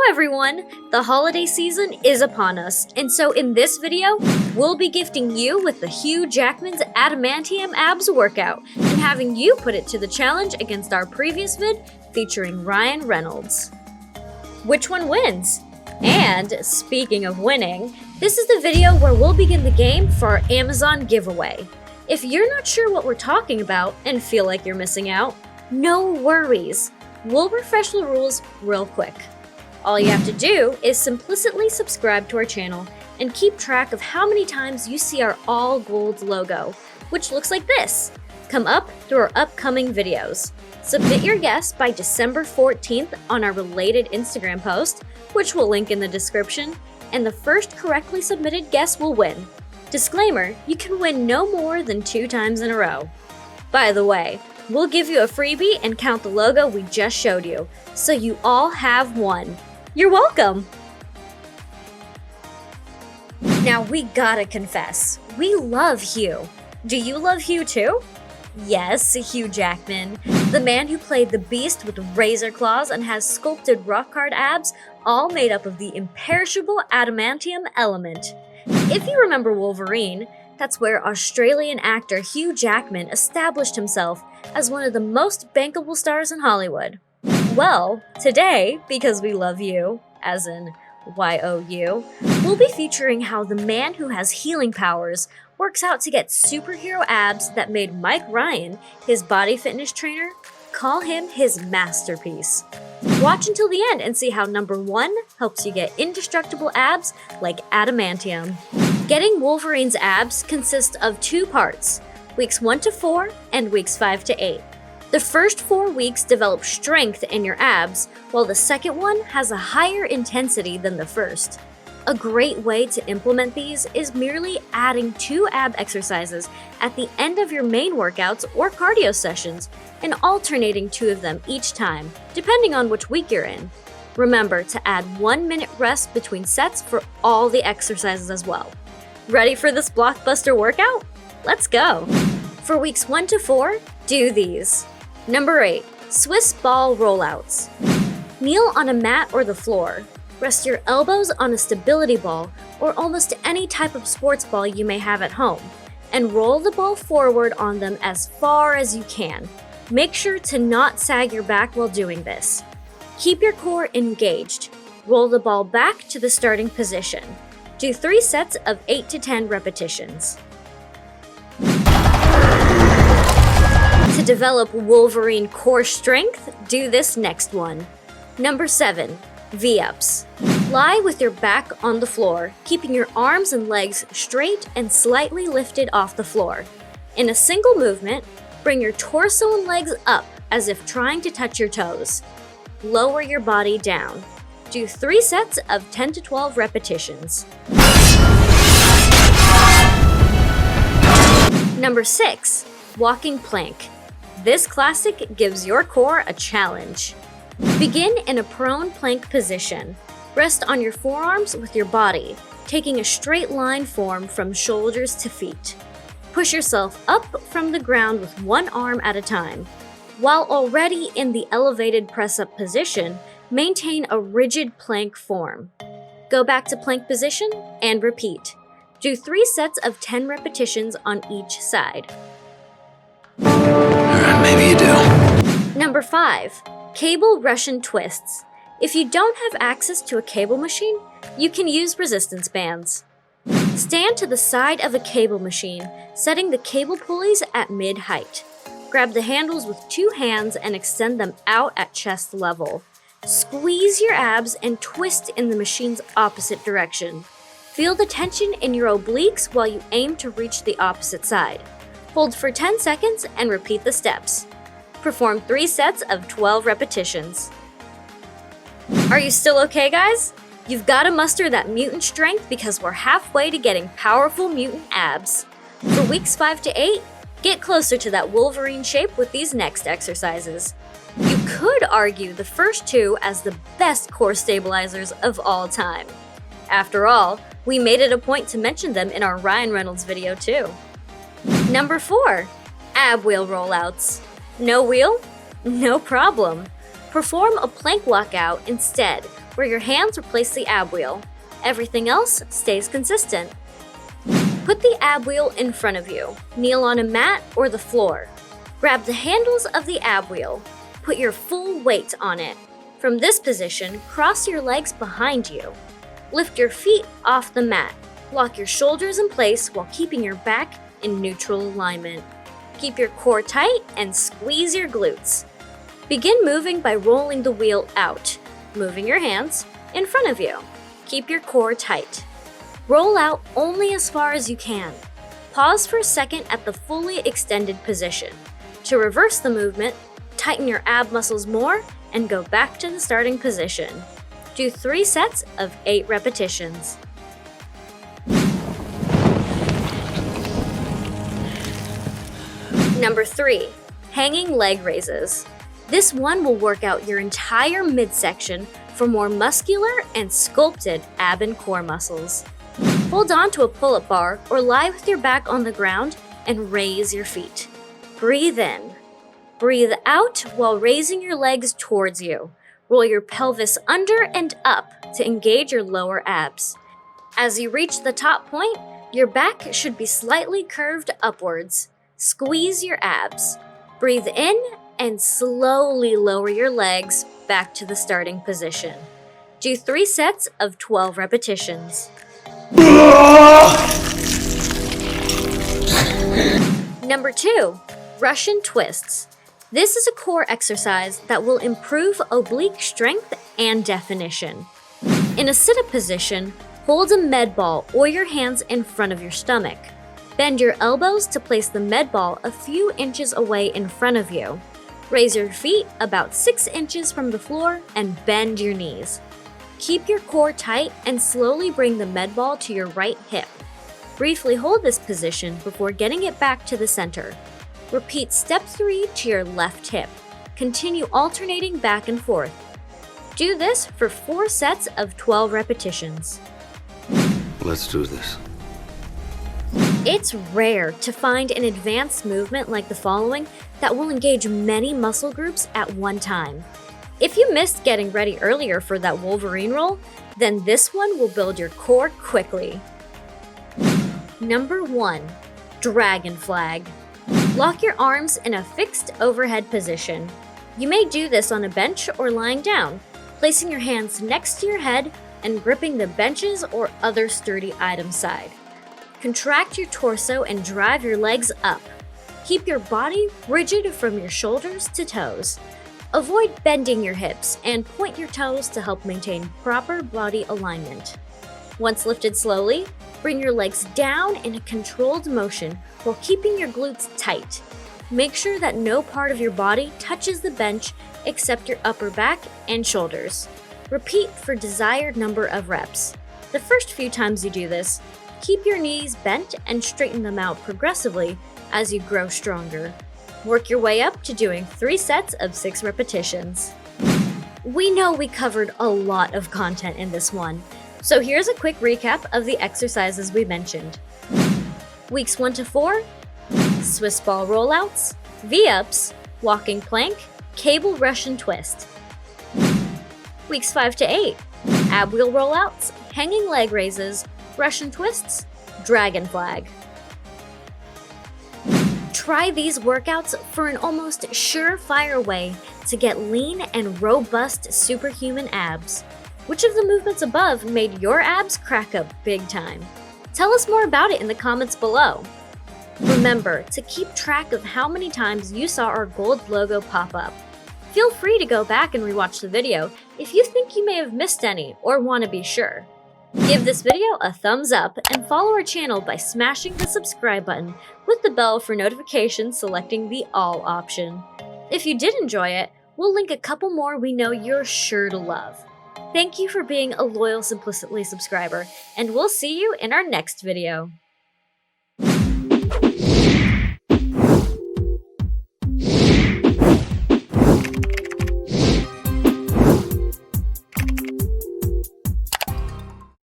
everyone! The holiday season is upon us, and so in this video, we'll be gifting you with the Hugh Jackman's Adamantium abs workout, and having you put it to the challenge against our previous vid featuring Reynolds. Which one wins? And speaking of winning, this is the video where we'll begin the game for our Amazon giveaway. If you're not sure what we're talking about and feel like you're missing out, no worries. We'll refresh the rules real quick. All you have to do is simplicitly subscribe to our channel and keep track of how many times you see our all gold logo, which looks like this, come up through our upcoming videos. Submit your guess by December 14th on our related Instagram post, which we'll link in the description, and the first correctly submitted guess will win. Disclaimer, you can win no more than 2 times in a row. By the way, we'll give you a freebie and count the logo we just showed you, so you all have one. You're welcome! Now we gotta confess, we love Hugh. Do you love Hugh too? Yes, Hugh Jackman, the man who played the Beast with razor claws and has sculpted rock-hard abs, all made up of the imperishable adamantium element. If you remember Wolverine, that's where Australian actor Hugh Jackman established himself as one of the most bankable stars in Hollywood. Well, today, because we love you, as in Y-O-U, we'll be featuring how the man who has healing powers works out to get superhero abs that made Mike Ryan, his body fitness trainer, call him his masterpiece. Watch until the end and see how number 1 helps you get indestructible abs like adamantium. Getting Wolverine's abs consists of 2 parts, weeks 1 to 4 and weeks 5 to 8. The first 4 weeks develop strength in your abs, while the second one has a higher intensity than the first. A great way to implement these is merely adding 2 ab exercises at the end of your main workouts or cardio sessions, and alternating 2 of them each time, depending on which week you're in. Remember to add 1-minute rest between sets for all the exercises as well. Ready for this blockbuster workout? Let's go! For weeks 1 to 4, do these. Number 8, Swiss ball rollouts. Kneel on a mat or the floor. Rest your elbows on a stability ball or almost any type of sports ball you may have at home, and roll the ball forward on them as far as you can. Make sure to not sag your back while doing this. Keep your core engaged. Roll the ball back to the starting position. Do 3 sets of 8 to 10 repetitions. To develop Wolverine core strength, do this next one. Number 7, V-ups. Lie with your back on the floor, keeping your arms and legs straight and slightly lifted off the floor. In a single movement, bring your torso and legs up as if trying to touch your toes. Lower your body down. Do 3 sets of 10 to 12 repetitions. Number 6, walking plank. This classic gives your core a challenge. Begin in a prone plank position. Rest on your forearms with your body, taking a straight line form from shoulders to feet. Push yourself up from the ground with 1 arm at a time. While already in the elevated press-up position, maintain a rigid plank form. Go back to plank position and repeat. Do 3 sets of 10 repetitions on each side. Maybe you do. Number 5, cable Russian twists. If you don't have access to a cable machine, you can use resistance bands. Stand to the side of a cable machine, setting the cable pulleys at mid-height. Grab the handles with 2 hands and extend them out at chest level. Squeeze your abs and twist in the machine's opposite direction. Feel the tension in your obliques while you aim to reach the opposite side. Hold for 10 seconds and repeat the steps. Perform 3 sets of 12 repetitions. Are you still okay, guys? You've got to muster that mutant strength because we're halfway to getting powerful mutant abs. For weeks 5 to 8, get closer to that Wolverine shape with these next exercises. You could argue the first 2 as the best core stabilizers of all time. After all, we made it a point to mention them in our Reynolds video too. Number 4, ab wheel rollouts. No wheel? No problem. Perform a plank walkout instead, where your hands replace the ab wheel. Everything else stays consistent. Put the ab wheel in front of you. Kneel on a mat or the floor. Grab the handles of the ab wheel. Put your full weight on it. From this position, cross your legs behind you. Lift your feet off the mat. Lock your shoulders in place while keeping your back in neutral alignment. Keep your core tight and squeeze your glutes. Begin moving by rolling the wheel out, moving your hands in front of you. Keep your core tight. Roll out only as far as you can. Pause for a second at the fully extended position. To reverse the movement, tighten your ab muscles more and go back to the starting position. Do 3 sets of 8 repetitions. Number 3, hanging leg raises. This one will work out your entire midsection for more muscular and sculpted ab and core muscles. Hold on to a pull-up bar or lie with your back on the ground and raise your feet. Breathe in. Breathe out while raising your legs towards you. Roll your pelvis under and up to engage your lower abs. As you reach the top point, your back should be slightly curved upwards. Squeeze your abs. Breathe in and slowly lower your legs back to the starting position. Do 3 sets of 12 repetitions. Number 2, Russian twists. This is a core exercise that will improve oblique strength and definition. In a sit-up position, hold a med ball or your hands in front of your stomach. Bend your elbows to place the med ball a few inches away in front of you. Raise your feet about 6 inches from the floor and bend your knees. Keep your core tight and slowly bring the med ball to your right hip. Briefly hold this position before getting it back to the center. Repeat step 3 to your left hip. Continue alternating back and forth. Do this for 4 sets of 12 repetitions. Let's do this. It's rare to find an advanced movement like the following that will engage many muscle groups at one time. If you missed getting ready earlier for that Wolverine roll, then this one will build your core quickly. Number 1, Dragon Flag. Lock your arms in a fixed overhead position. You may do this on a bench or lying down, placing your hands next to your head and gripping the bench's or other sturdy item side. Contract your torso and drive your legs up. Keep your body rigid from your shoulders to toes. Avoid bending your hips and point your toes to help maintain proper body alignment. Once lifted slowly, bring your legs down in a controlled motion while keeping your glutes tight. Make sure that no part of your body touches the bench except your upper back and shoulders. Repeat for desired number of reps. The first few times you do this, keep your knees bent and straighten them out progressively as you grow stronger. Work your way up to doing 3 sets of 6 repetitions. We know we covered a lot of content in this one, so here's a quick recap of the exercises we mentioned. Weeks 1 to 4, Swiss ball rollouts, V-ups, walking plank, cable Russian twist. Weeks 5 to 8, ab wheel rollouts, hanging leg raises, Russian twists, dragon flag. Try these workouts for an almost surefire way to get lean and robust superhuman abs. Which of the movements above made your abs crack up big time? Tell us more about it in the comments below. Remember to keep track of how many times you saw our gold logo pop up. Feel free to go back and rewatch the video if you think you may have missed any or want to be sure. Give this video a thumbs up and follow our channel by smashing the subscribe button with the bell for notifications selecting the all option. If you did enjoy it, we'll link a couple more we know you're sure to love. Thank you for being a loyal Simplicitly subscriber, and we'll see you in our next video.